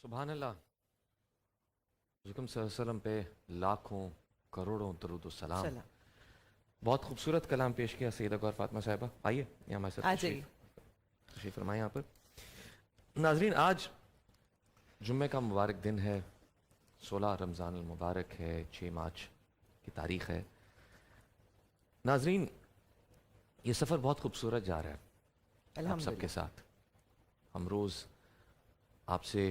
सुभान अल्लाह। हुज़ूर सल्लल्लाहु पे लाखों करोड़ों दरूद सलाम। बहुत खूबसूरत कलाम पेश किया सैयदा गौहर फातिमा साहिबा। आइए यहाँ हमारे साथ तशरीफ़ फरमाएं। यहाँ पर नाज़रीन, आज जुम्मे का मुबारक दिन है, 16 रमज़ान मुबारक है, 6 मार्च की तारीख़ है। नाज़रीन, ये सफ़र बहुत खूबसूरत जा रहा है आप सबके साथ। हम रोज़ आपसे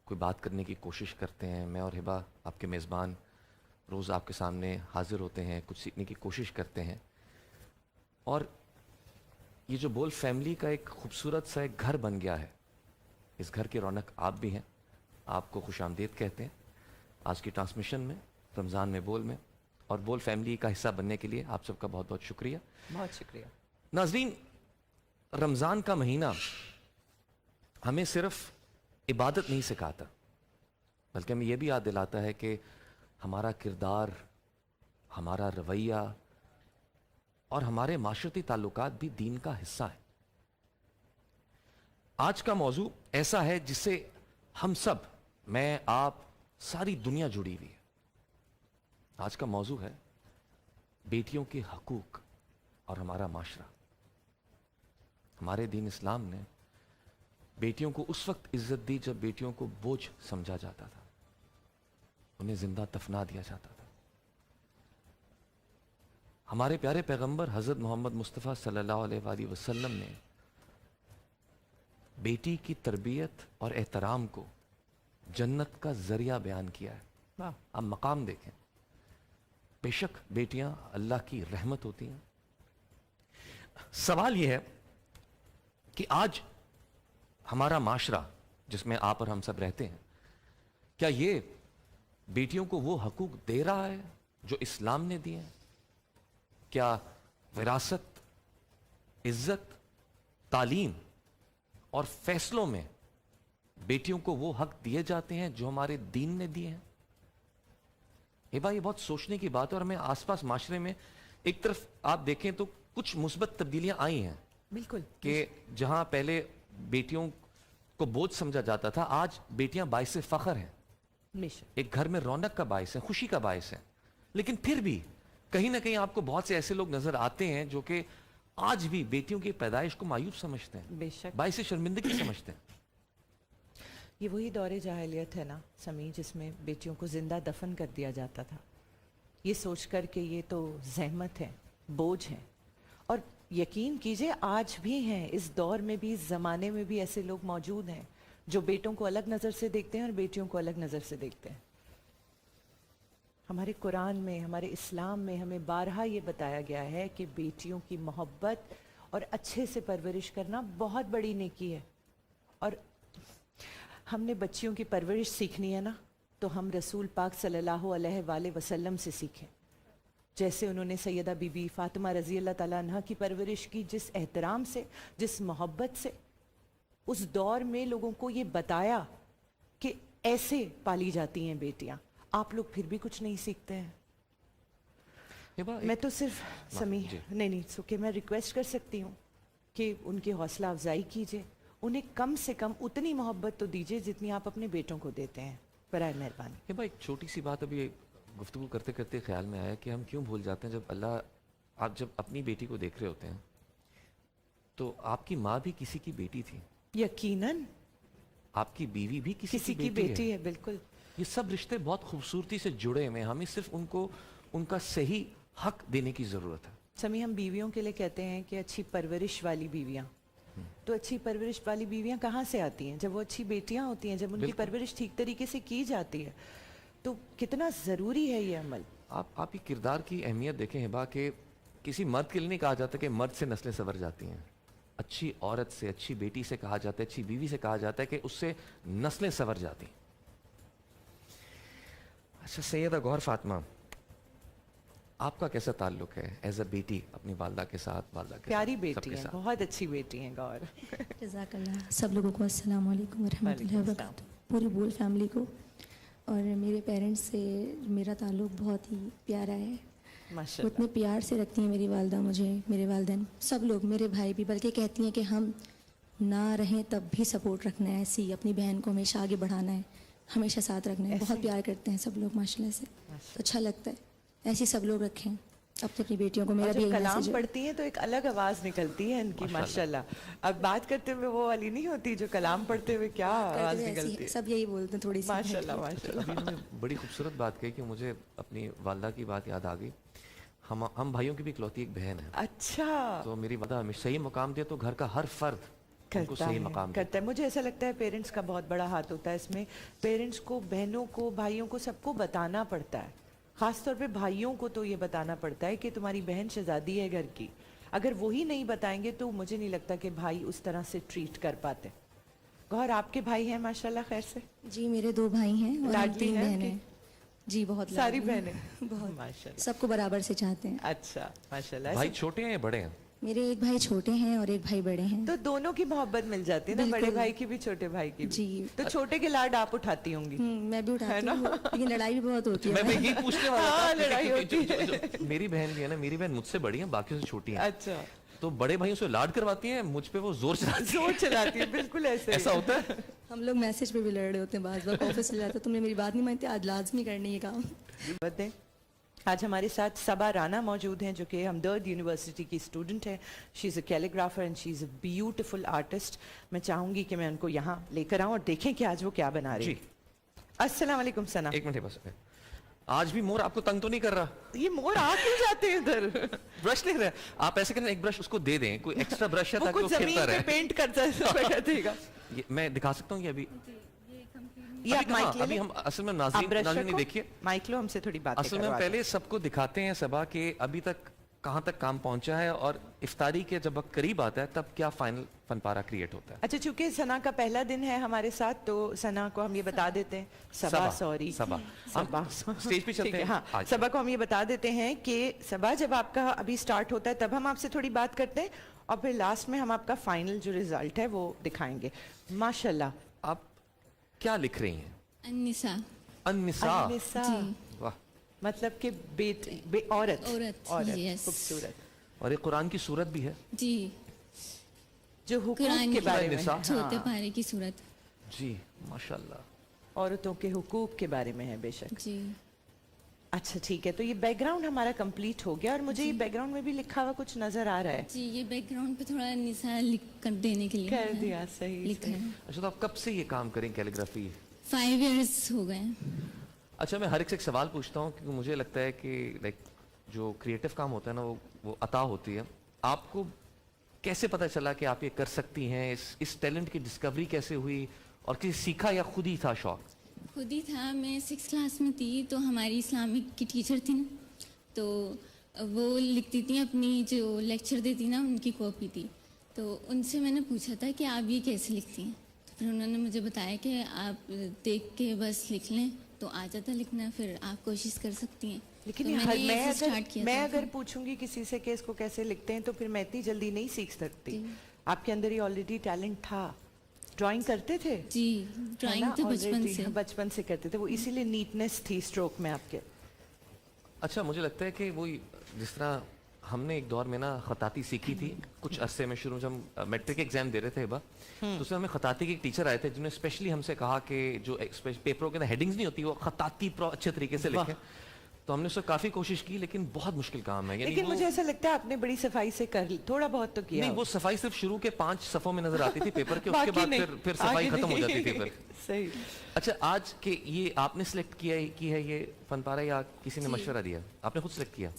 कोई बात करने की कोशिश करते हैं। मैं और हिबा आपके मेज़बान रोज़ आपके सामने हाज़िर होते हैं, कुछ सीखने की कोशिश करते हैं। और ये जो बोल फैमिली का एक खूबसूरत सा एक घर बन गया है, इस घर की रौनक आप भी हैं। आपको खुशामदीद कहते हैं आज की ट्रांसमिशन में, रमज़ान में बोल में। और बोल फैमिली का हिस्सा बनने के लिए आप सबका बहुत बहुत शुक्रिया। बहुत शुक्रिया। नाज़रीन, रमज़ान का महीना हमें सिर्फ इबादत नहीं सिखाता, बल्कि हमें यह भी याद दिलाता है कि हमारा किरदार, हमारा रवैया और हमारे माशरती ताल्लुकात भी दीन का हिस्सा है। आज का मौजू ऐसा है जिससे हम सब, मैं, आप, सारी दुनिया जुड़ी हुई है। आज का मौजू है बेटियों के हकूक और हमारा माशरा। हमारे दीन इस्लाम ने बेटियों को उस वक्त इज्जत दी जब बेटियों को बोझ समझा जाता था, उन्हें जिंदा दफना दिया जाता था। हमारे प्यारे पैगंबर हजरत मोहम्मद मुस्तफ़ा सल्लल्लाहु अलैहि वसल्लम ने बेटी की तरबियत और एहतराम को जन्नत का जरिया बयान किया है। आप मकाम देखें, बेशक बेटियां अल्लाह की रहमत होती हैं। सवाल यह है कि आज हमारा माशरा जिसमें आप और हम सब रहते हैं, क्या ये बेटियों को वो हकूक दे रहा है जो इस्लाम ने दिए हैं? क्या विरासत, इज्जत, तालीम और फैसलों में बेटियों को वो हक दिए जाते हैं जो हमारे दीन ने दिए हैं? ये भाई, ये बहुत सोचने की बात है। और हमें आसपास माशरे में एक तरफ आप देखें तो कुछ मुस्बत तब्दीलियां आई हैं, बिल्कुल, कि जहां पहले बेटियों को बोझ समझा जाता था, आज बेटियां बाइस फख्र हैं, एक घर में रौनक का बाइस है, खुशी का बाइस है। लेकिन फिर भी कहीं ना कहीं आपको बहुत से ऐसे लोग नजर आते हैं जो कि आज भी बेटियों की पैदाइश को मायूब समझते हैं, बेशक बाइस शर्मिंदगी समझते हैं। ये वही दौरे जाहिलियत है ना समी, जिसमें बेटियों को जिंदा दफन कर दिया जाता था, ये सोच कर के ये तो जहमत है, बोझ है। और यकीन कीजिए आज भी हैं, इस दौर में भी, इस ज़माने में भी ऐसे लोग मौजूद हैं जो बेटों को अलग नज़र से देखते हैं और बेटियों को अलग नज़र से देखते हैं। हमारे कुरान में, हमारे इस्लाम में हमें बारहा ये बताया गया है कि बेटियों की मोहब्बत और अच्छे से परवरिश करना बहुत बड़ी नेकी है। और हमने बच्चियों की परवरिश सीखनी है ना, तो हम रसूल पाक सल्लल्लाहु अलैहि वसल्लम से सीखें। जैसे उन्होंने सैयदा बीबी फातिमा रज़ी अल्लाह ताला अन्हा की परवरिश की, जिस एहतराम से, जिस मोहब्बत से, उस दौर में लोगों को ये बताया कि ऐसे पाली जाती हैं बेटियां। आप लोग फिर भी कुछ नहीं सीखते हैं। मैं तो सिर्फ समी नहीं सुके मैं रिक्वेस्ट कर सकती हूँ कि उनकी हौसला अफजाई कीजिए, उन्हें कम से कम उतनी मोहब्बत तो दीजिए जितनी आप अपने बेटों को देते हैं, बराए मेहरबानी। एक छोटी सी बात अभी गुफ्तगू करते करते ख्याल में आया कि हम क्यों भूल जाते हैं, जब अल्लाह, आप जब अपनी बेटी को देख रहे होते हैं तो आपकी माँ भी किसी की बेटी थी, यकीनन आपकी बीवी भी किसी की बेटी है। बिल्कुल, ये सब रिश्ते बहुत खूबसूरती से जुड़े हुए हैं। हमें सिर्फ उनको उनका सही हक देने की जरूरत है। समी, हम बीवियों के लिए कहते हैं कि अच्छी परवरिश वाली बीवियां, तो अच्छी परवरिश वाली बीवियां कहाँ से आती हैं? जब वो अच्छी बेटियां होती हैं, जब उनकी परवरिश ठीक तरीके से की जाती है, तो कितना ज़रूरी है ये अमल। आप ही किरदार की अहमियत देखें हिबा, के किसी मर्द के लिए नहीं कहा जाता कि मर्द से नस्लें संवर जाती हैं। अच्छी औरत से, अच्छी बेटी से कहा जाता है, अच्छी बीवी से कहा जाता है कि उससे नस्लें संवर जाती। अच्छा सैयदा गौहर फातिमा, आपका कैसा ताल्लुक है एज अ बेटी अपनी वालदा के साथ? वालदा के प्यारी बेटी है, बहुत अच्छी बेटी है गौर। जज़ाकल्लाह। सब लोगों को अस्सलाम वालेकुम रहमतुल्लाहि व बरकातहू, पूरी बोल फैमिली को। और मेरे पेरेंट्स से मेरा ताल्लुक बहुत ही प्यारा है, माशाल्लाह। उतने प्यार से रखती हैं मेरी वालदा मुझे, मेरे वालिदैन, सब लोग, मेरे भाई भी, बल्कि कहती हैं कि हम نہ رہیں تب بھی سپورٹ رکھنا ہے، ایسی اپنی بہن کو ہمیشہ آگے بڑھانا ہے، ہمیشہ ساتھ رکھنا ہے. بہت پیار کرتے ہیں سب لوگ ماشاء اللہ سے، تو اچھا لگتا ہے. ایسے سب لوگ رکھیں اپنی اپنی بیٹیوں کو. میرا بھی جب یہی کلام میسج ہے. پڑھتی ہیں تو ایک الگ آواز نکلتی ہے ان کی ماشاءاللہ. اب بات کرتے ہوئے وہ والی نہیں ہوتی جو کلام پڑھتے ہوئے کیا آواز نکلتی ہے. سب یہی بولتے ہیں تھوڑی سی. ماشاءاللہ ماشاءاللہ. ابھی انہوں نے بڑی خوبصورت بات کہی کہ مجھے اپنی والدہ کی بات یاد آ گئی. ہم بھائیوں کی بھی اکلوتی ایک بہن ہے. اچھا. تو میری والدہ ہمیں صحیح مقام دے تو گھر کا ہر فرد ان کو صحیح مقام دے. کرتا ہے. مجھے ایسا لگتا ہے پیرنٹس کا بہت بڑا ہاتھ ہوتا ہے اس میں. پیرنٹس کو بہنوں کو بھائیوں کو سب کو بتانا پڑتا ہے. خاص طور پہ بھائیوں کو تو یہ بتانا پڑتا ہے کہ تمہاری بہن شہزادی ہے گھر کی. اگر وہی نہیں بتائیں گے تو مجھے نہیں لگتا کہ بھائی اس طرح سے ٹریٹ کر پاتے. گوہر آپ کے بھائی ہیں ماشاءاللہ خیر سے؟ جی میرے 2 بھائی ہیں اور ہم لاڈلی 3 ہیں بہنیں ہیں. جی بہت ساری لاڈلی ہیں. بہنیں بہت ماشاءاللہ. سب کو برابر سے چاہتے ہیں. اچھا ماشاءاللہ. بھائی چھوٹے ہیں یا بڑے ہیں؟ میرے ایک بھائی چھوٹے ہیں اور ایک بھائی بڑے ہیں. تو دونوں کی محبت مل جاتی ہے نا, بڑے بھائی کی بھی چھوٹے بھائی کی بھی. جی. تو چھوٹے کے لاڈ آپ اٹھاتی ہوں گی. میں بھی اٹھاتی ہوں لیکن لڑائی بھی بہت ہوتی ہے. میں یہ پوچھنے والا ہاں, تھا. لڑائی ہوتی ہے. میری بہن بھی ہے نا, میری بہن مجھ سے بڑی ہیں, باقیوں سے چھوٹی ہیں. اچھا. تو بڑے بھائیوں سے لاڈ کرواتی ہیں, مجھ پہ وہ زور چلاتی ہے. بالکل ایسے ایسا ہوتا ہے. ہم لوگ میسج پہ بھی لڑ رہے ہوتے ہیں بعض بار. آفس سے جاتے تم نے میری بات نہیں مانتی, آج لازمی کرنی ہے کام. بتائیں. آج ہمارے ساتھ صبا رانا موجود ہیں جو کہ ہمدرد یونیورسٹی کی اسٹوڈنٹ ہیں. She is a calligrapher and she is a beautiful artist. میں چاہوں گی کہ میں ان کو یہاں لے کر آؤں اور دیکھیں کہ آج وہ کیا بنا رہی. السلام علیکم ثنا. ایک منٹ بس. آج بھی مور آپ کو تنگ تو نہیں کر رہا؟ یہ مور آ کیوں جاتے ہیں ادھر؟ برش نہیں رہے آپ ایسے کریں, ایک برش اس کو دے دیں, کوئی ایکسٹرا برش ہے تاکہ وہ زمین کھیلتا پہ رہے. پینٹ کرتا ہے گا. میں دکھا سکتا ہوں یہ ابھی. یہ آپ مائک لے ابھی ہم اصل میں ناظرین نہیں دیکھیے, مائک لو, ہم سے تھوڑی بات. اصل میں پہلے سب کو دکھاتے ہیں صبا کہ ابھی تک کہاں تک کام پہنچا ہے اور افطاری کے جب وقت قریب آتا ہے تب کیا فائنل فن پارا کریٹ ہوتا ہے. اچھا, چونکہ ثنا کا پہلا دن ہے ہمارے ساتھ تو ثنا کو ہم یہ بتا دیتے ہیں. صبا اسٹیج پہ چلتے ہیں. ہاں, صبا کو ہم یہ بتا دیتے ہیں کہ صبا جب آپ کا ابھی سٹارٹ ہوتا ہے تب ہم آپ سے تھوڑی بات کرتے ہیں اور پھر لاسٹ میں ہم آپ کا فائنل جو ریزلٹ ہے وہ دکھائیں گے. ماشاءاللہ. آپ کیا لکھ رہی ہیں؟ النساء. النساء. واہ, مطلب کہ عورت. خوبصورت. اور یہ قرآن کی سورت بھی ہے جی, جو حقوق کے بارے میں, چھوٹے پارے کی صورت. جی ماشاءاللہ. عورتوں کے حقوق کے بارے میں ہے بے شک. جی. اچھا ٹھیک ہے, تو یہ بیک گراؤنڈ ہمارا کمپلیٹ ہو گیا اور مجھے یہ بیک گراؤنڈ میں بھی لکھا ہوا کچھ نظر آ رہا ہے. جی, یہ بیک گراؤنڈ پہ تھوڑا نساء لکھ کر دینے کے لیے کر دیا. صحیح لکھا ہے. اچھا, تو آپ کب سے یہ کام کریں کیلیگرافی؟ 5 ایئرس ہو گئے. اچھا, میں ہر ایک سے ایک سوال پوچھتا ہوں کیونکہ مجھے لگتا ہے کہ لائک جو کریٹو کام ہوتا ہے نا وہ عطا ہوتی ہے. آپ کو کیسے پتہ چلا کہ آپ یہ کر سکتی ہیں؟ اس ٹیلنٹ کی ڈسکوری کیسے ہوئی اور کسی سیکھا یا خود ہی تھا شوق؟ خود ہی تھا. میں 6 کلاس میں تھی تو ہماری اسلامک کی ٹیچر تھی نا, تو وہ لکھتی تھیں اپنی جو لیکچر دیتی نا ان کی کاپی تھی, تو ان سے میں نے پوچھا تھا کہ آپ یہ کیسے لکھتی ہیں. تو پھر انہوں نے مجھے بتایا کہ آپ دیکھ کے بس لکھ لیں تو آ جاتا لکھنا, پھر آپ کوشش کر سکتی ہیں. لیکن میں اگر پوچھوں گی کسی سے کہ اس کو کیسے لکھتے ہیں تو پھر میں اتنی جلدی نہیں سیکھ سکتی. آپ کے اندر یہ آلریڈی ٹیلنٹ تھا. ڈرائنگ کرتے تھے؟ جی, ڈرائنگ تو بچپن سے کرتے تھے. وہ اسی لیے نیٹنس تھی اسٹروک میں آپ کے. اچھا, مجھے لگتا ہے کہ وہ جس طرح ہم نے ایک دور میں نا خطاطی سیکھی تھی کچھ عرصے میں, شروع جب ہم میٹرک ایگزام دے رہے تھے تو اس میں ہمیں خطاطی کے ایک ٹیچر آئے تھے جنہوں نے اسپیشلی ہم سے کہا کہ جو پیپروں کے اندر ہیڈنگز نہیں ہوتی وہ خطاطی اچھے طریقے سے لکھیں. تو ہم نے اس سے کافی کوشش کی لیکن بہت مشکل کام ہے. لیکن مجھے ایسا لگتا ہے آپ نے بڑی صفائی سے کر لی, تھوڑا بہت تو کیا. نہیں, وہ صفائی صرف شروع کے 5 صفوں میں نظر آتی تھی پیپر کے, اس کے بعد پھر صفائی ختم ہو جاتی تھی پھر. صحیح. اچھا, آج کے یہ آپ نے سلیکٹ کی ہے یہ فن پارا یا کسی نے مشورہ دیا؟ آپ نے خود سلیکٹ کیا؟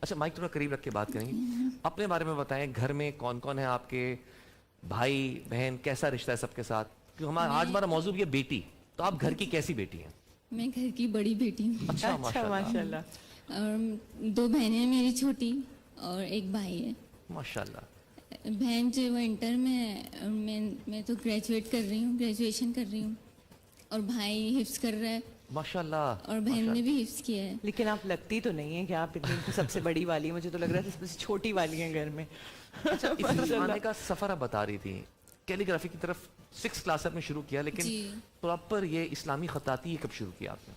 اچھا, مائک تھوڑا قریب رکھ کے بات کریں گے. اپنے بارے میں بتائیں, گھر میں کون کون ہے آپ کے, بھائی بہن, کیسا رشتہ ہے سب کے ساتھ؟ کیونکہ آج ہمارا موضوع یہ بیٹی, تو آپ گھر کی کیسی بیٹی ہیں؟ میں گھر کی بڑی بیٹی ہوں. اچھا ماشاءاللہ. اور 2 بہنیں ہیں میری چھوٹی اور ایک بھائی ہے. ماشاءاللہ. بہن جو وہ انٹر میں تو گریجویٹ کر رہی ہوں, گریجویشن کر رہی ہوں, اور بھائی حفظ کر رہا ہے. ماشاءاللہ. اور بہن نے بھی حفظ کیا ہے. لیکن آپ لگتی تو نہیں ہے کہ آپ اتنی سب سے بڑی والی ہیں. مجھے تو لگ رہا تھا سب سے چھوٹی والی ہیں گھر میں. اچھا, اس زمانے کا سفر آپ بتا رہی تھی, کیلیگرافی کی طرف 6 کلاس میں شروع کیا, لیکن پراپر یہ اسلامی خطاطی کب شروع کیا آپ نے؟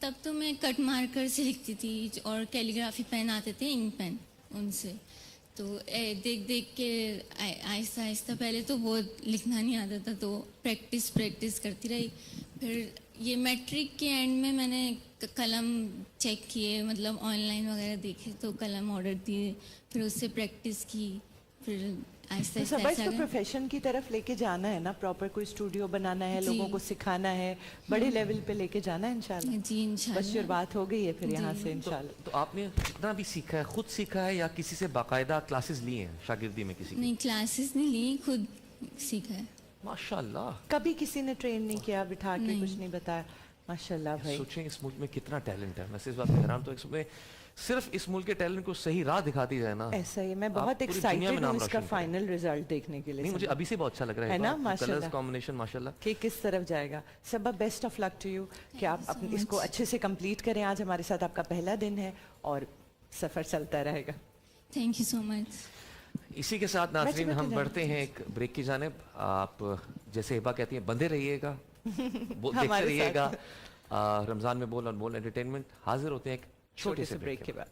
تب تو میں کٹ مارکر سے لکھتی تھی اور کیلیگرافی پین آتے تھے, انک پین, ان سے. तो देख देख के आहिस्ता आहिस्ता, पहले तो बहुत लिखना नहीं आता था, तो प्रैक्टिस करती रही। फिर ये मैट्रिक के एंड में मैंने कलम चेक किए, मतलब ऑनलाइन वगैरह देखे तो कलम ऑर्डर दिए, फिर उससे प्रैक्टिस की, फिर आहिस्ता तो सब आहिस्ता इसको प्रोफेशन की तरफ लेके जाना है ना, प्रॉपर कोई स्टूडियो बनाना है, जी। लोगों को सिखाना है, बड़े लेवल पे लेके जाना है इंशाल्लाह। जी इंशाल्लाह। बस शुरुआत हो गई है फिर यहाँ जी। से इंशाल्लाह। तो आपने जितना भी सीखा है खुद सीखा है या किसी से बाकायदा क्लासेस ली हैं शागिर्दी में किसी की? नहीं, क्लासेस नहीं ली, खुद सीखा है। माशाल्लाह। कभी किसी ने ट्रेन नहीं किया, बिठा के नहीं। कुछ नहीं बताया? माशाल्लाह भाई। सोचें इस मुल्क में कितना टैलेंट है। मैं इस बात पे हैरान, तो इसमें सिर्फ इस मुल्क के टैलेंट को सही राह दिखाती जाए ना। ऐसा ही, मैं आप बहुत पूरी दुनिया एक्साइटेड में नाम हूँ इसका रोशन करें। फाइनल रिजल्ट देखने के लिए। नहीं, मुझे सबा, अभी से बहुत अच्छा लग रहा है है ना, कलर्स माशाल्लाह। कॉम्बिनेशन माशाल्लाह। कि किस तरफ जाएगा। Saba best of luck to you कि आप so अपने इसको much. अच्छे से कंप्लीट करें। आज हमारे साथ आपका पहला दिन है और सफ़र चलता रहेगा। Thank you so much. इसी के साथ नाज़रीन मैं हम तुम्हें बढ़ते हैं एक ब्रेक की जानिब। आप जैसे हिबा कहती हैं बंधे रहिएगा, देखते हमारे रहिएगा। रमज़ान में बोल और बोल एंटरटेनमेंट हाजिर होते हैं एक छोटे से ब्रेक के बाद।